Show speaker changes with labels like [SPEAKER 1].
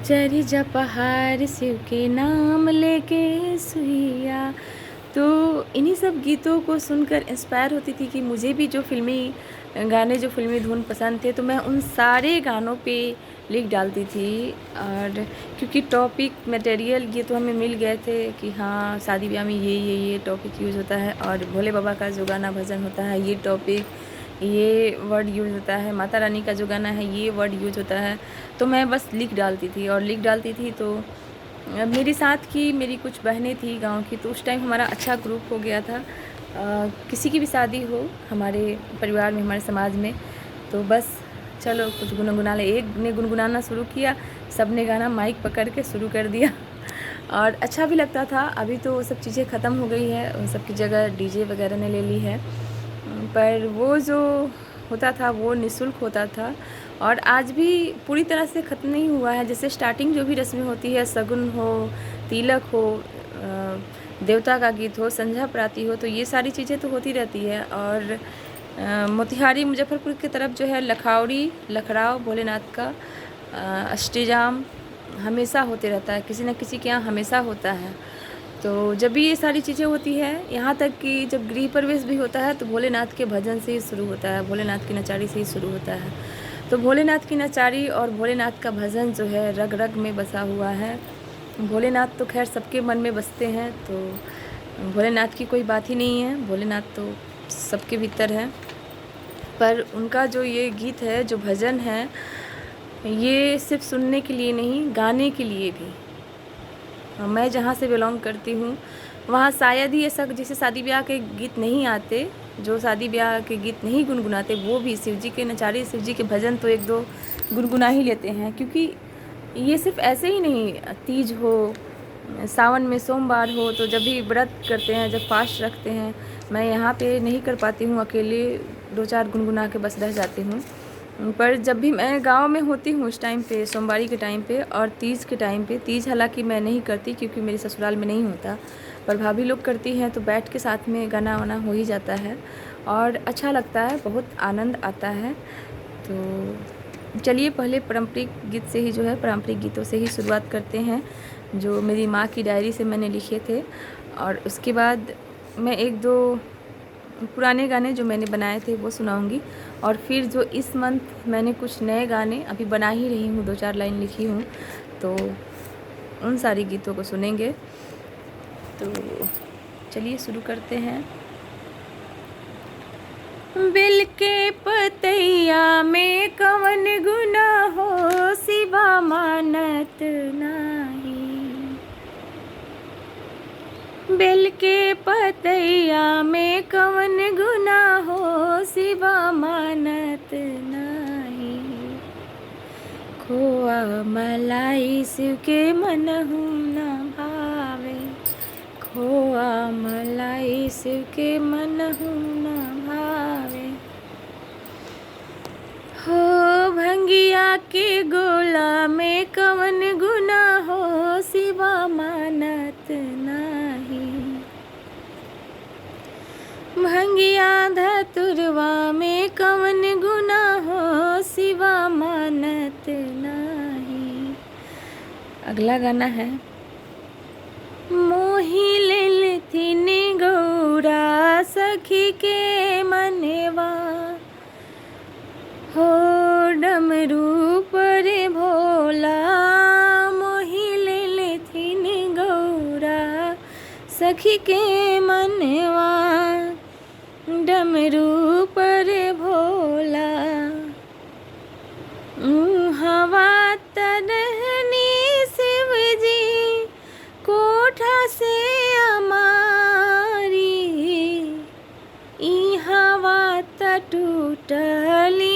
[SPEAKER 1] चढ़ी जा पहाड़ शिव के नाम लेके सुइया। तो इन्हीं सब गीतों को सुनकर इंस्पायर होती थी कि मुझे भी जो फ़िल्मी धुन पसंद थे, तो मैं उन सारे गानों पे लिख डालती थी। और क्योंकि टॉपिक मटेरियल ये तो हमें मिल गए थे कि हाँ, शादी ब्याह में ये टॉपिक यूज़ होता है, और भोले बाबा का जो गाना भजन होता है ये टॉपिक, ये वर्ड यूज़ होता है, माता रानी का जो गाना है ये वर्ड यूज़ होता है। तो मैं बस लिख डालती थी, और लिख डालती थी तो मेरे साथ की मेरी कुछ बहनें थी गांव की, तो उस टाइम हमारा अच्छा ग्रुप हो गया था। किसी की भी शादी हो हमारे परिवार में, हमारे समाज में, तो बस चलो कुछ गुनगुना ले। एक ने गुनगुनाना शुरू किया, सब ने गाना माइक पकड़ के शुरू कर दिया और अच्छा भी लगता था। अभी तो सब चीज़ें ख़त्म हो गई है, उन सब की जगह डीजे वगैरह ने ले ली है, पर वो जो होता था वो निःशुल्क होता था, और आज भी पूरी तरह से ख़त्म नहीं हुआ है। जैसे स्टार्टिंग जो भी रस्में होती है, शगुन हो, तिलक हो, देवता का गीत हो, संध्या प्राति हो, तो ये सारी चीज़ें तो होती रहती है। और मोतिहारी मुजफ्फरपुर की तरफ जो है लखावड़ी, लखराव भोलेनाथ का अष्टजाम हमेशा होते रहता है, किसी न किसी के यहाँ हमेशा होता है। तो जब भी ये सारी चीज़ें होती है, यहाँ तक कि जब गृह प्रवेश भी होता है तो भोलेनाथ के भजन से ही शुरू होता है, भोलेनाथ की नचारी से ही शुरू होता है। तो भोलेनाथ की नचारी और भोलेनाथ का भजन जो है रग रग में बसा हुआ है। भोलेनाथ तो खैर सबके मन में बसते हैं, तो भोलेनाथ की कोई बात ही नहीं है, भोलेनाथ तो सबके भीतर है। पर उनका जो ये गीत है, जो भजन है, ये सिर्फ सुनने के लिए नहीं, गाने के लिए भी। मैं जहाँ से बिलोंग करती हूँ वहाँ शायद ही ऐसा, जैसे शादी ब्याह के गीत नहीं आते, जो शादी ब्याह के गीत नहीं गुनगुनाते, वो भी शिव जी के नचारे, शिव जी के भजन तो एक दो गुनगुना ही लेते हैं। क्योंकि ये सिर्फ ऐसे ही नहीं, तीज हो, सावन में सोमवार हो, तो जब भी व्रत करते हैं, जब फास्ट रखते हैं, मैं यहाँ पे नहीं कर पाती हूँ, अकेले दो चार गुनगुना के बस रह जाती हूँ। पर जब भी मैं गांव में होती हूँ उस टाइम पे, सोमवारी के टाइम पे और तीज के टाइम पे, तीज हालांकि मैं नहीं करती क्योंकि मेरे ससुराल में नहीं होता, पर भाभी लोग करती हैं, तो बैठ के साथ में गाना वाना हो ही जाता है और अच्छा लगता है, बहुत आनंद आता है। तो चलिए पहले पारंपरिक गीत से ही जो है, पारंपरिक गीतों से ही शुरुआत करते हैं, जो मेरी माँ की डायरी से मैंने लिखे थे, और उसके बाद मैं एक दो पुराने गाने जो मैंने बनाए थे वो सुनाऊंगी, और फिर जो इस मंथ मैंने कुछ नए गाने अभी बना ही रही हूँ, दो चार लाइन लिखी हूँ, तो उन सारी गीतों को सुनेंगे। तो चलिए शुरू करते हैं। बिल के पतैया में कवन गुना हो, सिवा मानत नाही। बेल के पतैया में कवन गुना हो, सिवा मानत नाही। खोआ मलाई शिव के मनहु न भावे, खोआ मलाई शिव के मनहु न भावे। हो भंगिया के गोला में कवन गुना हो, सिवा मानत नाही। भंगिया धतुरवा में कवन गुना हो, सिवा मानत नाही। अगला गाना है, मोही लेथिन गौरा सखी के मनवा, हो डमरू पर भोला, मोही लेथिन गौरा सखी के मनवा, डमरू पर भोला। हवा तरहनी शिव जी कोठा से अमारी, ई हवा टूटली